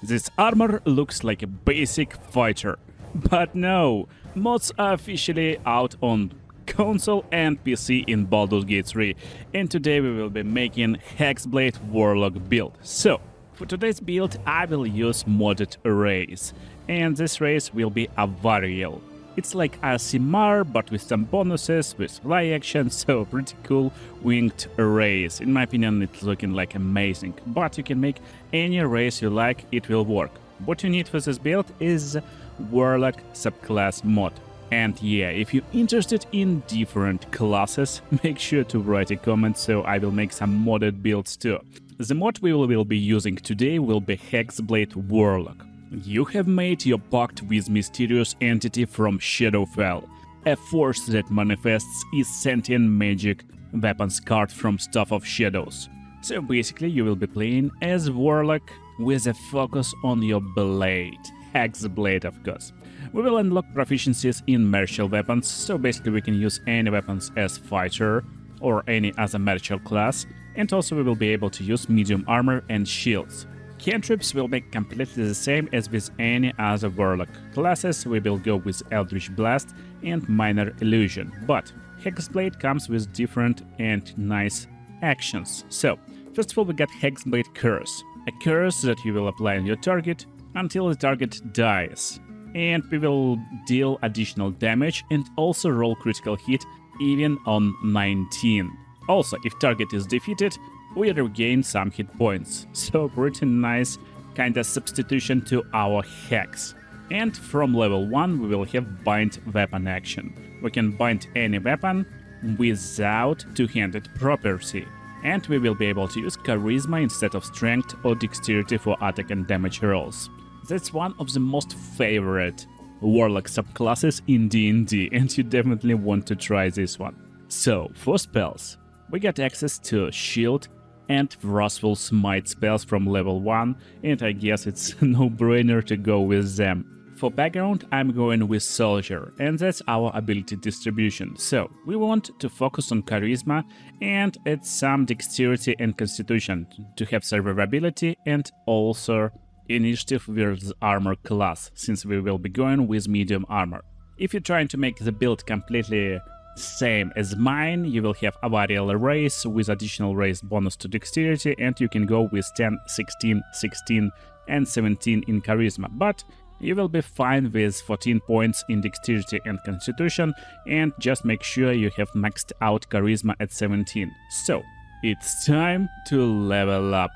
This armor looks like a basic fighter. But no, mods are officially out on console and PC in Baldurs Gate 3, and today we will be making HEXBLADE Warlock Build. So, for today's build I will use modded race, and this race will be a Varial. It's like a Simar but with some bonuses, with fly action, so pretty cool winged race. In my opinion it's looking like amazing, but you can make any race you like, it will work. What you need for this build is Warlock subclass mod. And yeah, if you're interested in different classes, make sure to write a comment so I will make some modded builds too. The mod we will be using today will be HEXBLADE Warlock. You have made your pact with mysterious entity from Shadowfell, a force that manifests is sentient magic weapons carved from stuff of shadows. So basically you will be playing as Warlock with a focus on your blade, HEXBLADE of course. We will unlock proficiencies in martial weapons, so basically we can use any weapons as fighter or any other martial class, and also we will be able to use medium armor and shields. Cantrips will be completely the same as with any other Warlock classes. We will go with Eldritch Blast and Minor Illusion, but HEXBLADE comes with different and nice actions. So, first of all we got HEXBLADE Curse, a curse that you will apply on your target until the target dies. And we will deal additional damage and also roll critical hit even on 19. Also, if target is defeated, we regain some hit points. So pretty nice kind of substitution to our Hex. And from level 1 we will have bind weapon action. We can bind any weapon without two-handed property. And we will be able to use charisma instead of strength or dexterity for attack and damage rolls. That's one of the most favorite Warlock subclasses in D&D, and you definitely want to try this one. So, for spells, we get access to Shield and Wrathful Smite spells from level 1, and I guess it's a no-brainer to go with them. For background, I'm going with Soldier, and that's our ability distribution. So, we want to focus on Charisma and add some Dexterity and Constitution to have survivability and also initiative with armor class, since we will be going with medium armor. If you're trying to make the build completely same as mine, you will have a Varial race with additional race bonus to dexterity, and you can go with 10, 16, 16 and 17 in charisma, but you will be fine with 14 points in dexterity and constitution, and just make sure you have maxed out charisma at 17. So it's time to level up.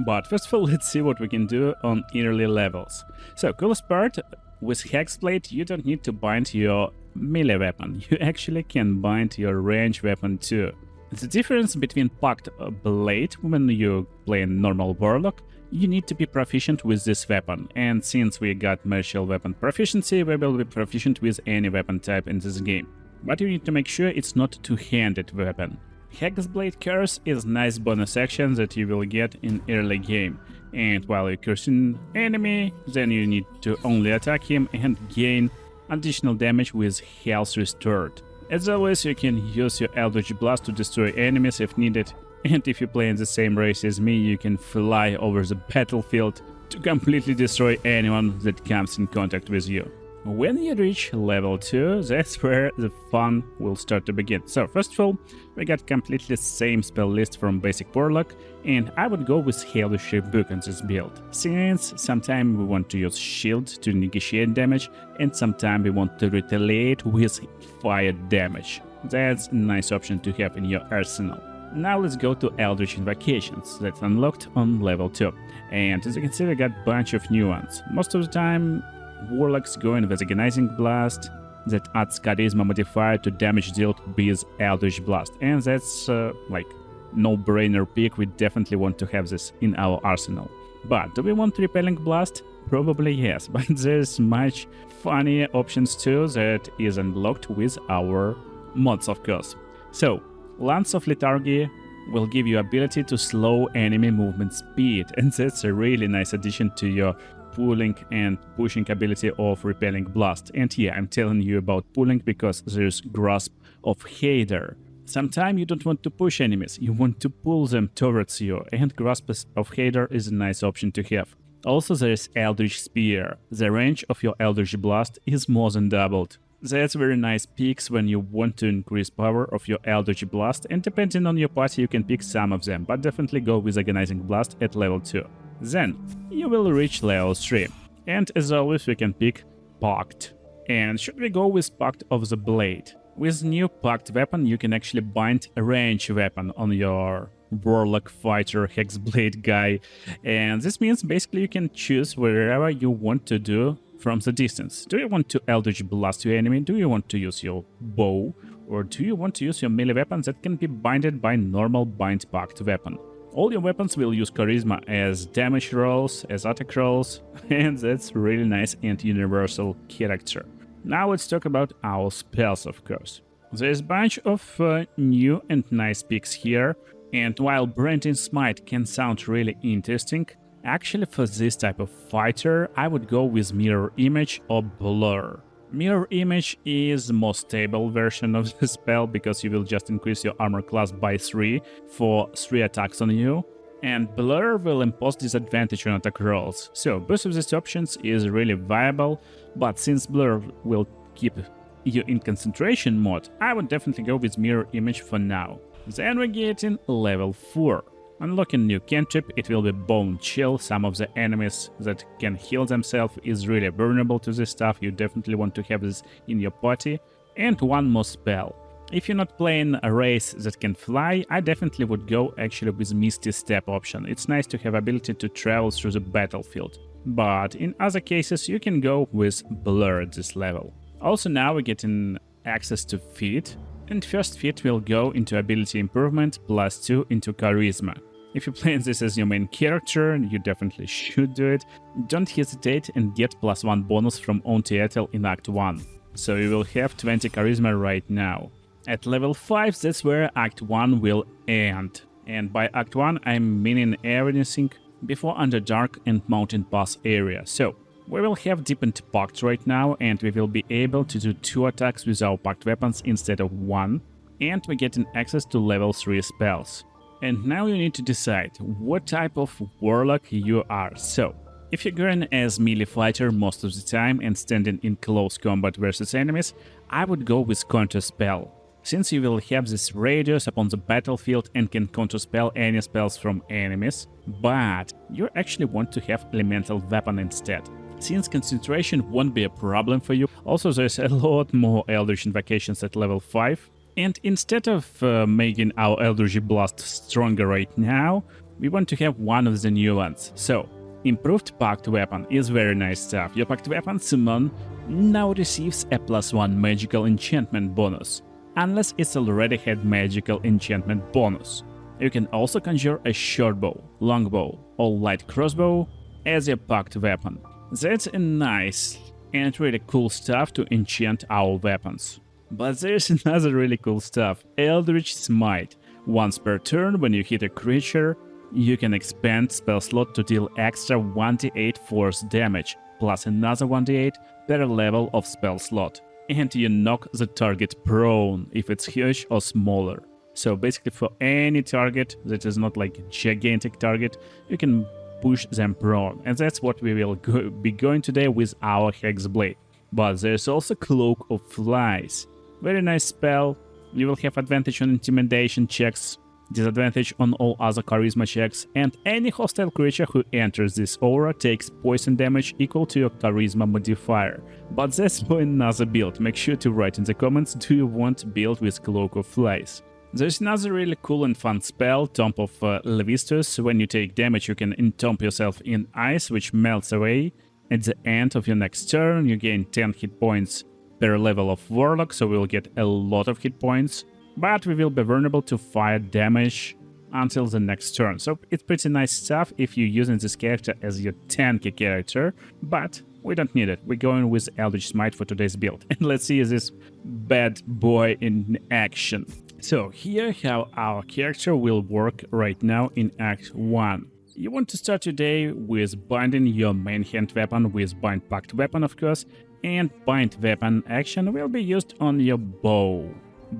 But first of all, let's see what we can do on early levels. So, coolest part, with HEXBLADE you don't need to bind your melee weapon, you actually can bind your range weapon too. The difference between Pact Blade when you play normal Warlock, you need to be proficient with this weapon, and since we got martial weapon proficiency, we will be proficient with any weapon type in this game. But you need to make sure it's not two-handed weapon. HEXBLADE Curse is nice bonus action that you will get in early game, and while you're cursing enemy, then you need to only attack him and gain additional damage with health restored. As always, you can use your Eldritch Blast to destroy enemies if needed, and if you play in the same race as me, you can fly over the battlefield to completely destroy anyone that comes in contact with you. When you reach level 2, that's where the fun will start to begin. So first of all, we got completely same spell list from basic Warlock, and I would go with Hellish Book on this build, since sometimes we want to use Shield to negotiate damage, and sometimes we want to retaliate with fire damage. That's a nice option to have in your arsenal. Now let's go to Eldritch Invocations, that's unlocked on level 2, and as you can see we got a bunch of new ones. Most of the time Warlock's going with Agonizing Blast that adds charisma modifier to damage dealt with Eldritch Blast, and that's like no-brainer pick. We definitely want to have this in our arsenal. But do we want Repelling Blast? Probably yes, but there's much funnier options too that is unlocked with our mods of course. So, Lance of Lethargy will give you ability to slow enemy movement speed, and that's a really nice addition to your pulling and pushing ability of Repelling Blast. And yeah, I'm telling you about pulling because there's Grasp of Hader. Sometimes you don't want to push enemies, you want to pull them towards you, and Grasp of Hader is a nice option to have. Also, there is Eldritch Spear. The range of your Eldritch Blast is more than doubled. That's very nice picks when you want to increase power of your Eldritch Blast, and depending on your party you can pick some of them, but definitely go with Agonizing Blast at level 2. Then you will reach level 3. And as always we can pick Pact. And should we go with Pact of the Blade? With new Pact weapon you can actually bind a range weapon on your Warlock Fighter Hexblade guy, and this means basically you can choose wherever you want to do from the distance. Do you want to Eldritch Blast your enemy? Do you want to use your bow? Or do you want to use your melee weapons that can be binded by normal bind Pact weapon? All your weapons will use Charisma as damage rolls, as attack rolls, and that's really nice and universal character. Now let's talk about our spells, of course. There's a bunch of new and nice picks here, and while Branding Smite can sound really interesting, actually for this type of fighter I would go with Mirror Image or Blur. Mirror Image is the most stable version of the spell because you will just increase your armor class by 3 for 3 attacks on you, and Blur will impose disadvantage on attack rolls. So both of these options is really viable, but since Blur will keep you in concentration mode, I would definitely go with Mirror Image for now. Then we get in level 4. Unlocking new cantrip, it will be Bone Chill. Some of the enemies that can heal themselves is really vulnerable to this stuff, you definitely want to have this in your party. And one more spell. If you're not playing a race that can fly, I definitely would go actually with Misty Step option. It's nice to have ability to travel through the battlefield. But in other cases you can go with Blur at this level. Also now we're getting access to Feat. And first feat will go into ability improvement +2 into charisma. If you play this as your main character, you definitely should do it. Don't hesitate and get +1 bonus from own title in Act 1. So you will have 20 charisma right now. At level 5 that's where Act 1 will end. And by Act 1 I'm meaning everything before Underdark and Mountain Pass area. So we will have Deepened Pact right now, and we will be able to do 2 attacks with our Pact weapons instead of 1, and we're getting access to level 3 spells. And now you need to decide what type of Warlock you are. So, if you're going as melee fighter most of the time and standing in close combat versus enemies, I would go with Counter Spell, since you will have this radius upon the battlefield and can counterspell any spells from enemies, but you actually want to have Elemental Weapon instead, since concentration won't be a problem for you. Also there's a lot more Eldritch Invocations at level 5, and instead of making our Eldritch Blast stronger right now, we want to have one of the new ones. So, Improved Pact Weapon is very nice stuff. Your Pact Weapon Summon now receives a +1 magical enchantment bonus, unless it's already had magical enchantment bonus. You can also conjure a shortbow, longbow, or light crossbow as your Pact Weapon. That's a nice and really cool stuff to enchant our weapons. But there's another really cool stuff, Eldritch Smite. Once per turn, when you hit a creature, you can expand spell slot to deal extra 1d8 force damage, plus another 1d8 per level of spell slot. And you knock the target prone if it's huge or smaller. So basically for any target that is not like a gigantic target, you can push them prone. And that's what we will be going today with our Hexblade. But there's also Cloak of Flies. Very nice spell. You will have advantage on intimidation checks, disadvantage on all other charisma checks, and any hostile creature who enters this aura takes poison damage equal to your charisma modifier. But that's for another build. Make sure to write in the comments, do you want to build with Cloak of Flies? There's another really cool and fun spell, Tomb of Levistus. When you take damage you can entomb yourself in ice, which melts away. At the end of your next turn you gain 10 hit points per level of Warlock, so we'll get a lot of hit points. But we will be vulnerable to fire damage until the next turn. So it's pretty nice stuff if you're using this character as your tanky character, but we don't need it. We're going with Eldritch Smite for today's build. And let's see this bad boy in action. So here how our character will work right now in Act 1. You want to start your day with binding your main hand weapon with Bind Pact Weapon, of course, and Bind Weapon action will be used on your bow.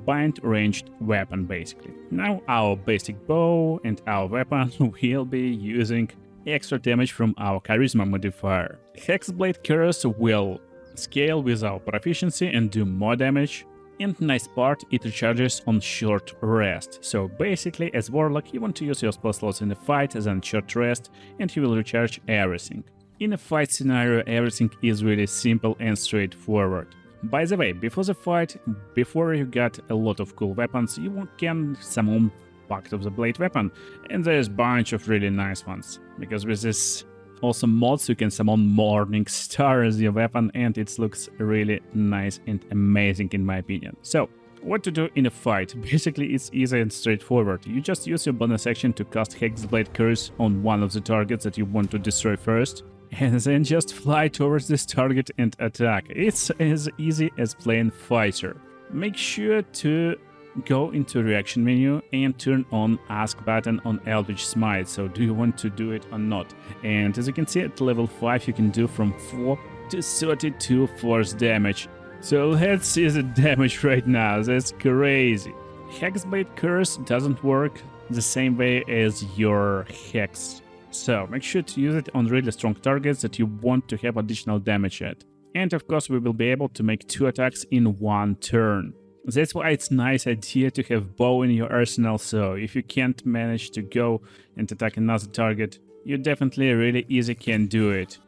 Bind ranged weapon basically. Now our basic bow and our weapon will be using extra damage from our Charisma modifier. Hexblade Curse will scale with our proficiency and do more damage. And nice part, it recharges on short rest. So basically, as Warlock, you want to use your spell slots in a fight, then short rest, and you will recharge everything. In a fight scenario, everything is really simple and straightforward. By the way, before the fight, before you get a lot of cool weapons, you can summon Pact of the Blade weapon, and there's a bunch of really nice ones. Because with this awesome mods, you can summon Morning Star as your weapon, and it looks really nice and amazing in my opinion. So, what to do in a fight? Basically, it's easy and straightforward. You just use your bonus action to cast Hexblade Curse on one of the targets that you want to destroy first, and then just fly towards this target and attack. It's as easy as playing fighter. Make sure to go into reaction menu and turn on Ask button on Eldritch Smite. So do you want to do it or not? And as you can see, at level 5 you can do from 4 to 32 force damage. So let's see the damage right now. That's crazy. Hexblade Curse doesn't work the same way as your Hex. So make sure to use it on really strong targets that you want to have additional damage at. And of course we will be able to make 2 attacks in 1 turn. That's why it's a nice idea to have bow in your arsenal, so if you can't manage to go and attack another target, you definitely really easy can do it.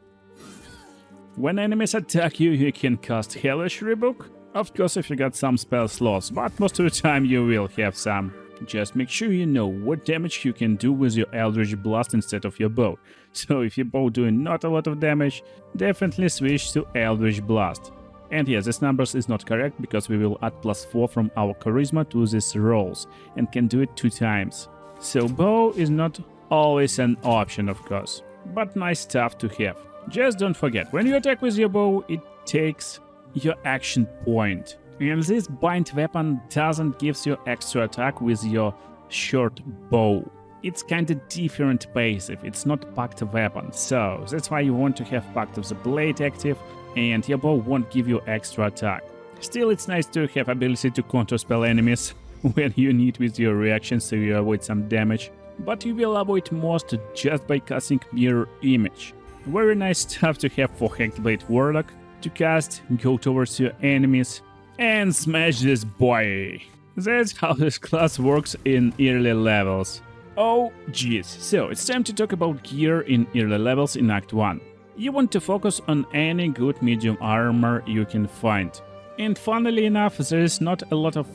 When enemies attack you, you can cast Hellish Rebuke, of course if you got some spell slots, but most of the time you will have some. Just make sure you know what damage you can do with your Eldritch Blast instead of your bow. So if your bow doing not a lot of damage, definitely switch to Eldritch Blast. And yes, this numbers is not correct because we will add +4 from our Charisma to these rolls and can do it 2 times. So bow is not always an option of course, but nice stuff to have. Just don't forget, when you attack with your bow, it takes your action point. And this bind weapon doesn't give you extra attack with your short bow. It's kinda different passive, it's not Pact weapon, so that's why you want to have Pact of the Blade active, and your bow won't give you extra attack. Still, it's nice to have ability to counterspell enemies when you need with your reaction so you avoid some damage, but you will avoid most just by casting Mirror Image. Very nice stuff to have for HEXBLADE Warlock, to cast, go towards your enemies, and smash this boy. That's how this class works in early levels. Oh geez, so it's time to talk about gear in early levels in Act 1. You want to focus on any good medium armor you can find. And funnily enough, there is not a lot of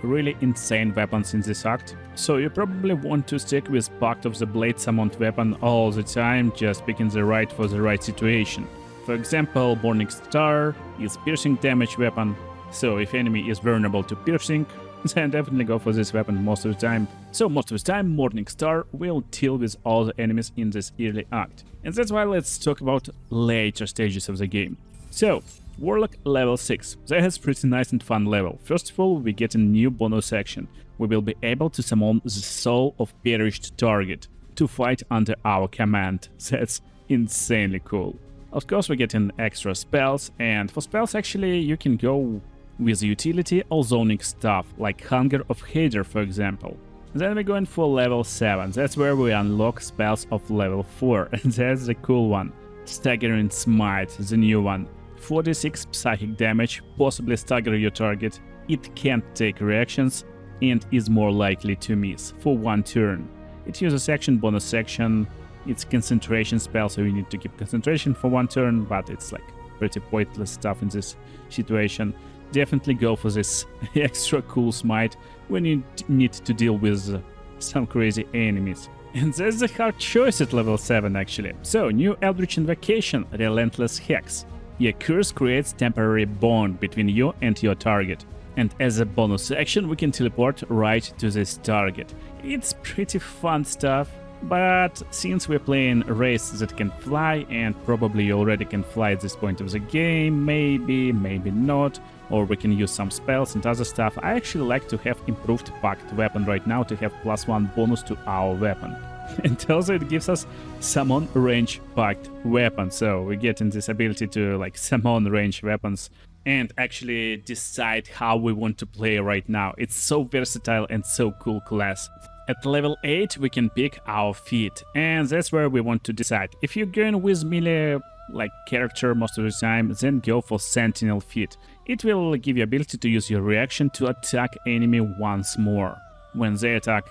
really insane weapons in this act, so you probably want to stick with Pact of the Blade summoned weapon all the time, just picking the right for the right situation. For example, Morning Star is piercing damage weapon, so if enemy is vulnerable to piercing, then definitely go for this weapon most of the time. So most of the time, Morning Star will deal with all the enemies in this early act. And that's why let's talk about later stages of the game. So, Warlock level 6. That is pretty nice and fun level. First of all, we get a new bonus action. We will be able to summon the Soul of Perished Target to fight under our command. That's insanely cool. Of course, we get in extra spells, and for spells actually you can go with utility or zoning stuff, like Hunger of Hader for example. Then we're going for level 7, that's where we unlock spells of level 4, and that's the cool one. Staggering Smite, the new one. 46 psychic damage, possibly stagger your target, it can't take reactions, and is more likely to miss for 1 turn. It uses action, bonus action, it's concentration spell, so you need to keep concentration for 1 turn, but it's pretty pointless stuff in this situation. Definitely go for this extra cool smite when you need to deal with some crazy enemies. And that's a hard choice at level 7 actually. So, new Eldritch Invocation, Relentless Hex. Your curse creates temporary bond between you and your target. And as a bonus action, we can teleport right to this target. It's pretty fun stuff, but since we're playing a race that can fly, and probably you already can fly at this point of the game, maybe not, or we can use some spells and other stuff, I actually like to have improved Pact weapon right now to have +1 bonus to our weapon. And also it gives us summon range Pact weapon, so we get in this ability to summon range weapons and actually decide how we want to play right now. It's so versatile and so cool class. At level 8 we can pick our feat, and that's where we want to decide. If you're going with melee like character most of the time, then go for Sentinel feat. It will give you ability to use your reaction to attack enemy once more when they attack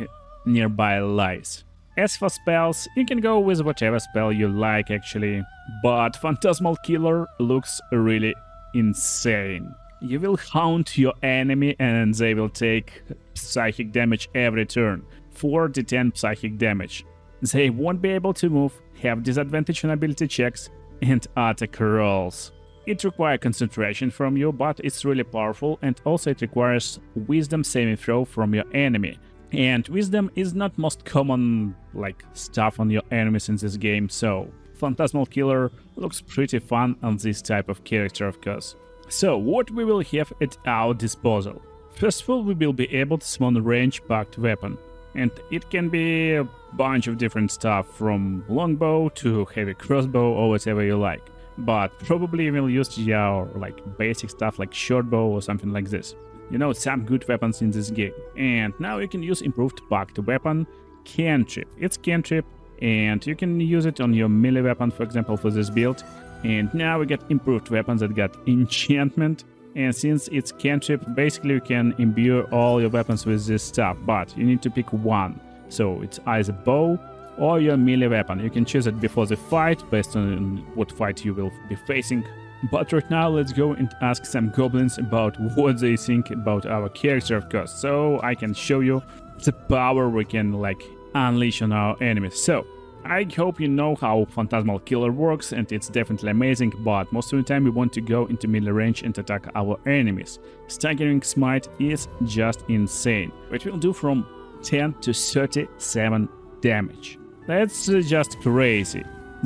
nearby allies. As for spells, you can go with whatever spell you like actually, but Phantasmal Killer looks really insane. You will haunt your enemy and they will take psychic damage every turn, 4d10 psychic damage. They won't be able to move, have disadvantage on ability checks and attack rolls. It requires concentration from you, but it's really powerful, and also it requires wisdom saving throw from your enemy. And wisdom is not most common like stuff on your enemies in this game, so Phantasmal Killer looks pretty fun on this type of character, of course. So what we will have at our disposal? First of all, we will be able to summon a range-packed weapon, and it can be a bunch of different stuff from longbow to heavy crossbow or whatever you like. But probably we'll use your like basic stuff like shortbow or something like this. You know, some good weapons in this game. And now you can use improved packed weapon, Cantrip. It's Cantrip, and you can use it on your melee weapon, for example, for this build. And now we get improved weapons that got enchantment. And since it's Cantrip, basically you can imbue all your weapons with this stuff, but you need to pick one. So it's either bow or your melee weapon. You can choose it before the fight, based on what fight you will be facing. But right now let's go and ask some goblins about what they think about our character, of course, so I can show you the power we can like unleash on our enemies. So I hope you know how Phantasmal Killer works, and it's definitely amazing, but most of the time we want to go into melee range and attack our enemies. Staggering Smite is just insane. It will do from 10 to 37 damage. That's just crazy.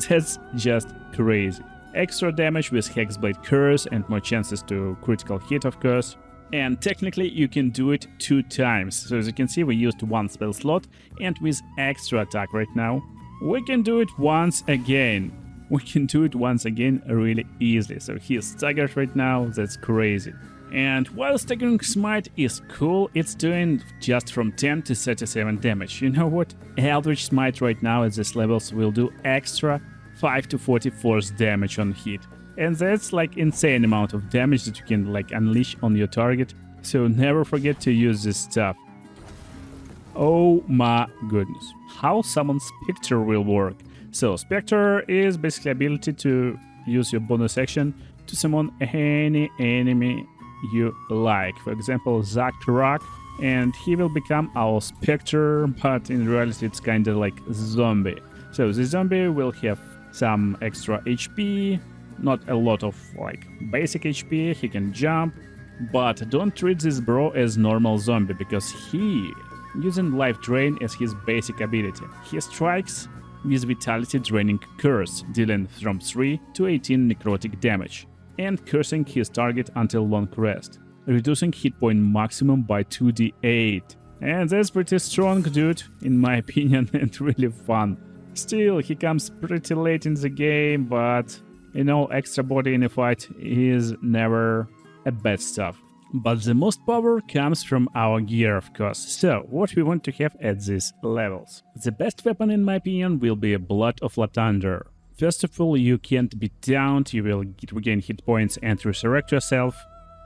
That's just crazy. Extra damage with Hexblade Curse and more chances to critical hit, of course. And technically you can do it 2 times. So as you can see, we used 1 spell slot, and with extra attack right now, we can do it once again. We can do it once again really easily. So he's staggered right now, that's crazy. And while Staggering Smite is cool, it's doing just from 10 to 37 damage. You know what? Eldritch Smite right now at this levels will do extra 5 to 40 force damage on hit. And that's like insane amount of damage that you can like unleash on your target. So never forget to use this stuff. Oh my goodness. How Summon Spectre will work. So Spectre is basically ability to use your bonus action to summon any enemy you like. For example, Zakrak, and he will become our Spectre, but in reality it's kinda like zombie. So the zombie will have some extra HP, not a lot of like basic HP, he can jump, but don't treat this bro as normal zombie, because he using Life Drain as his basic ability. He strikes with Vitality Draining Curse, dealing from 3 to 18 necrotic damage, and cursing his target until long rest, reducing hit point maximum by 2d8. And that's pretty strong, dude, in my opinion, and really fun. Still, he comes pretty late in the game, but you know, extra body in a fight is never a bad stuff. But the most power comes from our gear, of course. So, what we want to have at these levels. The best weapon, in my opinion, will be a Blood of Lathander. First of all, you can't be downed, you will regain hit points and resurrect yourself.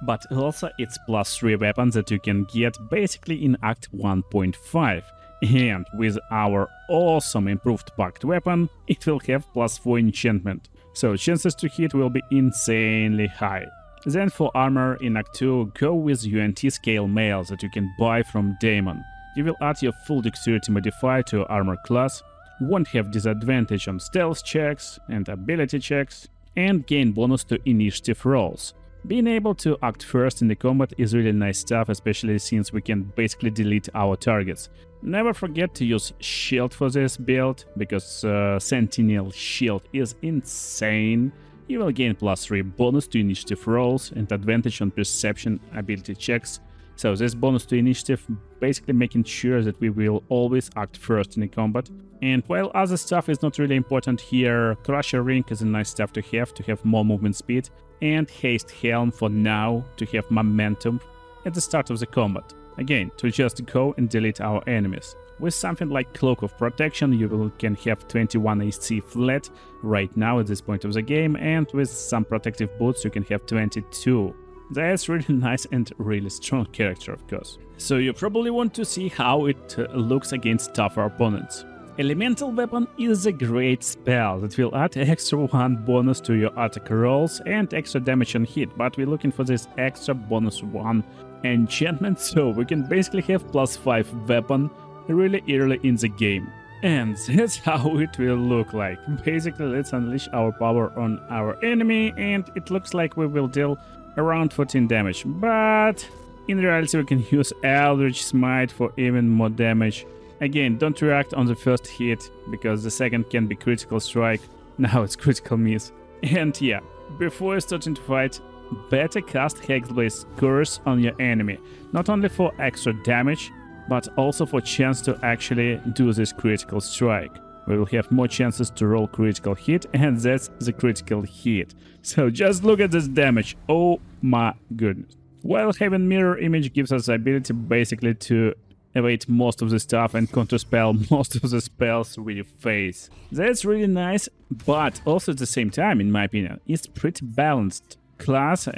But also, it's +3 weapon that you can get basically in Act 1.5. And with our awesome improved packed weapon, it will have +4 enchantment. So chances to hit will be insanely high. Then for armor in Act 2, go with UNT scale mail that you can buy from Daemon. You will add your full dexterity modifier to your armor class, won't have disadvantage on stealth checks and ability checks, and gain bonus to initiative rolls. Being able to act first in the combat is really nice stuff, especially since we can basically delete our targets. Never forget to use shield for this build, because Sentinel shield is insane. You will gain +3 bonus to initiative rolls and advantage on perception ability checks. So this bonus to initiative basically making sure that we will always act first in the combat. And while other stuff is not really important here, Crusher Ring is a nice stuff to have more movement speed, and Haste Helm for now to have momentum at the start of the combat. Again, to just go and delete our enemies. With something like Cloak of Protection, can have 21 AC flat right now at this point of the game, and with some protective boots you can have 22. That's really nice and really strong character, of course. So you probably want to see how it looks against tougher opponents. Elemental Weapon is a great spell that will add extra 1 bonus to your attack rolls and extra damage on hit, but we're looking for this extra bonus 1 enchantment, so we can basically have +5 weapon really early in the game. And that's how it will look like. Basically, let's unleash our power on our enemy, and it looks like we will deal around 14 damage, but in reality we can use Eldritch Smite for even more damage. Again, don't react on the first hit, because the second can be critical strike. Now it's critical miss. And yeah, before starting to fight, better cast Hexblade's Curse on your enemy, not only for extra damage, but also for chance to actually do this critical strike. We will have more chances to roll critical hit, and that's the critical hit. So just look at this damage, oh my goodness. While having Mirror Image gives us the ability basically to evade most of the stuff and counterspell most of the spells we face. That's really nice, but also at the same time, in my opinion, it's pretty balanced class,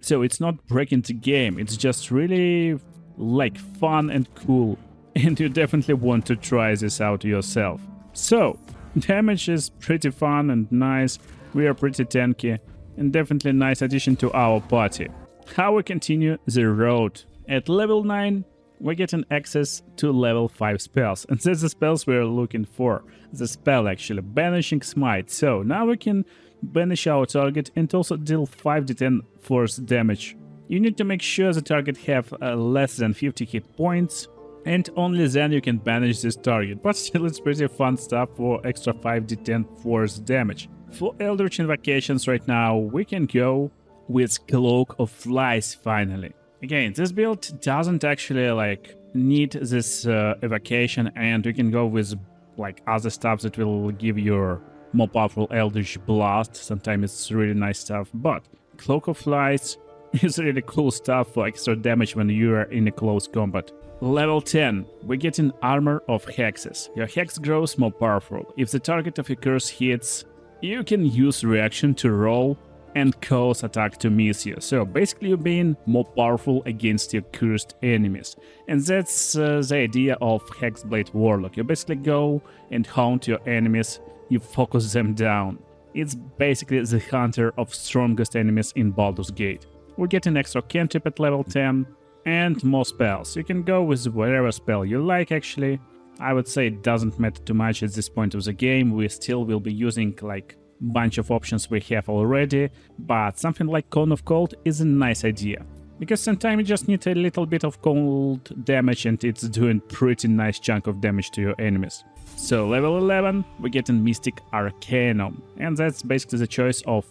so it's not breaking the game, it's just really like fun and cool, and you definitely want to try this out yourself. So, damage is pretty fun and nice, we are pretty tanky, and definitely a nice addition to our party. How we continue the road? At level 9, we're getting access to level 5 spells, and that's the spells we're looking for. The spell actually, Banishing Smite. So now we can banish our target and also deal 5d10 force damage. You need to make sure the target have less than 50 hit points, and only then you can banish this target, but still it's pretty fun stuff for extra 5d10 force damage. For Eldritch Invocations right now, we can go with Cloak of Flies finally. Again, this build doesn't actually need this evocation, and we can go with other stuff that will give you more powerful Eldritch Blast. Sometimes it's really nice stuff, but Cloak of Flies is really cool stuff for extra damage when you are in a close combat. Level 10, we get an Armor of Hexes. Your hex grows more powerful. If the target of your curse hits, you can use reaction to roll and cause attack to miss you. So basically you're being more powerful against your cursed enemies. And that's the idea of HEXBLADE Warlock. You basically go and hunt your enemies, you focus them down. It's basically the hunter of strongest enemies in Baldurs Gate. We get an extra cantrip at level 10 and more spells. You can go with whatever spell you like actually. I would say it doesn't matter too much at this point of the game. We still will be using bunch of options we have already, but something like Cone of Cold is a nice idea, because sometimes you just need a little bit of cold damage and it's doing pretty nice chunk of damage to your enemies. So level 11, we get a Mystic Arcanum, and that's basically the choice of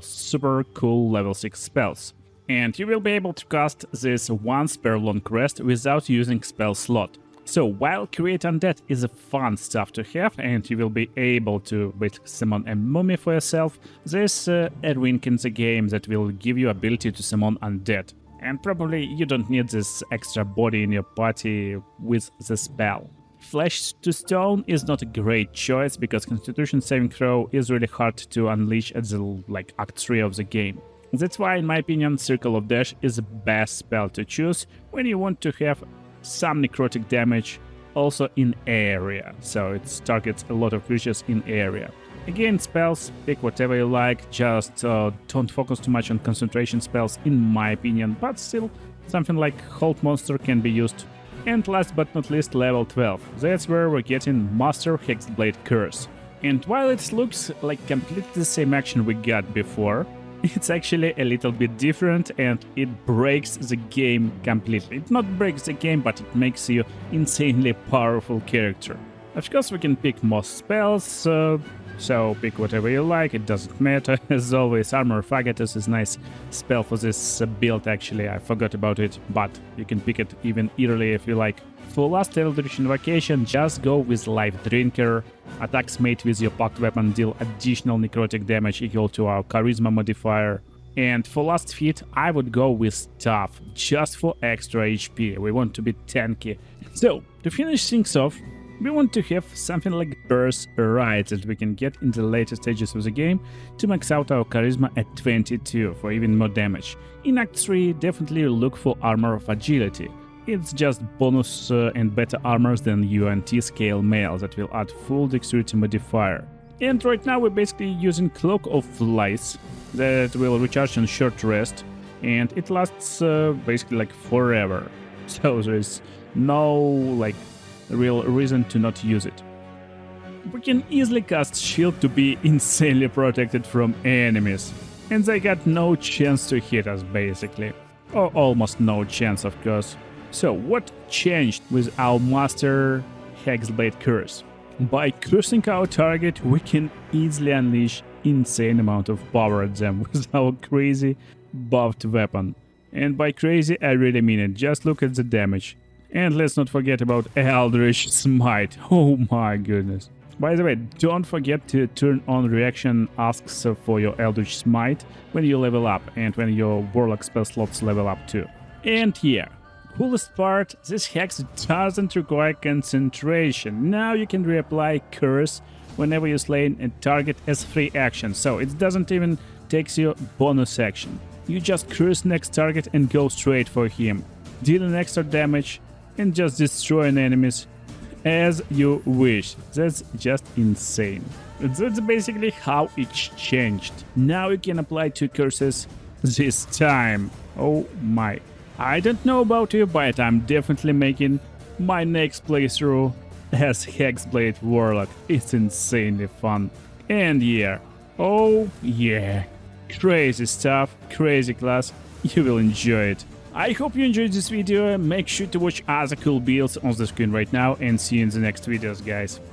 super cool level 6 spells. And you will be able to cast this once per long rest without using spell slot. So while Create Undead is a fun stuff to have, and you will be able to basically summon a mummy for yourself, there's a wink in the game that will give you ability to summon undead. And probably you don't need this extra body in your party with the spell. Flesh to Stone is not a great choice, because Constitution saving throw is really hard to unleash at the Act 3 of the game. That's why, in my opinion, Circle of Dash is the best spell to choose when you want to have some necrotic damage also in area, so it targets a lot of creatures in area. Again, spells, pick whatever you like, just don't focus too much on concentration spells in my opinion, but still something like Hold Monster can be used. And last but not least, level 12, that's where we're getting Master Hexblade Curse. And while it looks like completely the same action we got before, it's actually a little bit different, and it breaks the game completely. It not breaks the game, but it makes you insanely powerful character. Of course, we can pick most spells, so pick whatever you like, it doesn't matter. As always, Armor of Agathos is a nice spell for this build actually, I forgot about it, but you can pick it even early if you like. For last Eldritch Invocation, just go with Life Drinker. Attacks made with your packed weapon deal additional necrotic damage equal to our Charisma modifier. And for last feat, I would go with Staff, just for extra HP. We want to be tanky. So, To finish things off, we want to have something like burst right that we can get in the later stages of the game to max out our charisma at 22 for even more damage. In Act 3, definitely look for Armor of Agility. It's just bonus and better armors than UNT scale mail that will add full dexterity modifier. And right now we're basically using Cloak of Lice that will recharge on short rest, and it lasts basically like forever. So there's no like real reason to not use it. We can easily cast Shield to be insanely protected from enemies, and they got no chance to hit us basically. Or almost no chance, of course. So what changed with our Master Hexblade Curse? By cursing our target, we can easily unleash insane amount of power at them with our crazy buffed weapon. And by crazy, I really mean it. Just look at the damage. And let's not forget about Eldritch Smite. Oh my goodness. By the way, don't forget to turn on reaction asks for your Eldritch Smite when you level up and when your Warlock spell slots level up too. And yeah, coolest part, this hex doesn't require concentration. Now you can reapply Curse whenever you slay a target as free action, so it doesn't even take your bonus action. You just curse next target and go straight for him, deal an extra damage and just destroy an enemies as you wish. That's just insane. That's basically how it changed. Now you can apply 2 curses this time. Oh my. I don't know about you, but I'm definitely making my next playthrough as HEXBLADE Warlock. It's insanely fun. And yeah, oh yeah, crazy stuff, crazy class, you will enjoy it. I hope you enjoyed this video, make sure to watch other cool builds on the screen right now and see you in the next videos, guys.